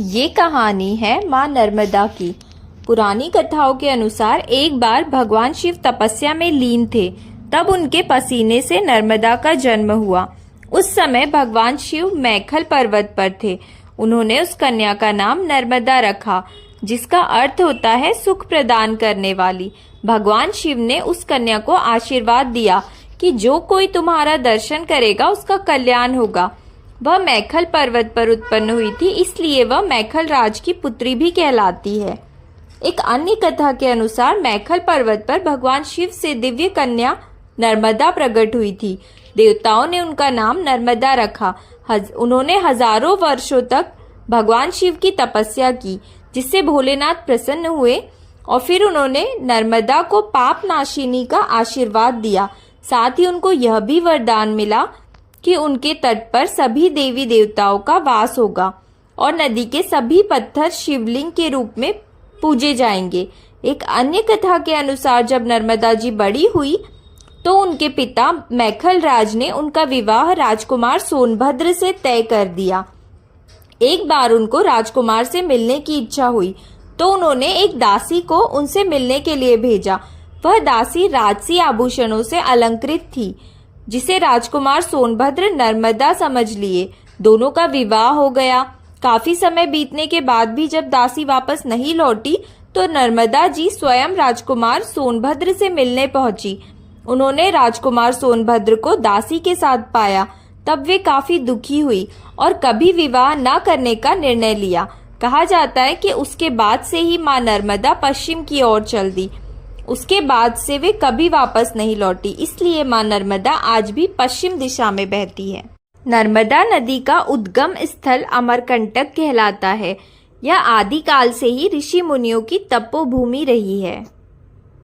ये कहानी है माँ नर्मदा की। पुरानी कथाओं के अनुसार एक बार भगवान शिव तपस्या में लीन थे, तब उनके पसीने से नर्मदा का जन्म हुआ। उस समय भगवान शिव मैखल पर्वत पर थे। उन्होंने उस कन्या का नाम नर्मदा रखा, जिसका अर्थ होता है सुख प्रदान करने वाली। भगवान शिव ने उस कन्या को आशीर्वाद दिया कि जो कोई तुम्हारा दर्शन करेगा उसका कल्याण होगा। वह मैखल पर्वत पर उत्पन्न हुई थी, इसलिए वह मैखल राज की पुत्री भी कहलाती है। एक अन्य कथा के अनुसार मैखल पर्वत पर भगवान शिव से दिव्य कन्या नर्मदा प्रकट हुई थी। देवताओं ने उनका नाम नर्मदा रखा। उन्होंने हजारों वर्षों तक भगवान शिव की तपस्या की, जिससे भोलेनाथ प्रसन्न हुए और फिर उन्होंने नर्मदा को पाप नाशिनी का आशीर्वाद दिया। साथ ही उनको यह भी वरदान मिला कि उनके तट पर सभी देवी देवताओं का वास होगा और नदी के सभी पत्थर शिवलिंग के रूप में पूजे जाएंगे। एक अन्य कथा के अनुसार जब नर्मदा जी बड़ी हुई तो उनके पिता मैखल राज ने उनका विवाह राजकुमार सोनभद्र से तय कर दिया। एक बार उनको राजकुमार से मिलने की इच्छा हुई तो उन्होंने एक दासी को उनसे मिलने के लिए भेजा। वह दासी राजसी आभूषणों से अलंकृत थी, जिसे राजकुमार सोनभद्र नर्मदा समझ लिए। दोनों का विवाह हो गया। काफी समय बीतने के बाद भी जब दासी वापस नहीं लौटी तो नर्मदा जी स्वयं राजकुमार सोनभद्र से मिलने पहुंची। उन्होंने राजकुमार सोनभद्र को दासी के साथ पाया। तब वे काफी दुखी हुई और कभी विवाह न करने का निर्णय लिया। कहा जाता है कि उसके बाद से ही माँ नर्मदा पश्चिम की ओर चल दी। उसके बाद से वे कभी वापस नहीं लौटी, इसलिए माँ नर्मदा आज भी पश्चिम दिशा में बहती है। नर्मदा नदी का उद्गम स्थल अमरकंटक कहलाता है। यह आदिकाल से ही ऋषि मुनियों की तपोभूमि रही है।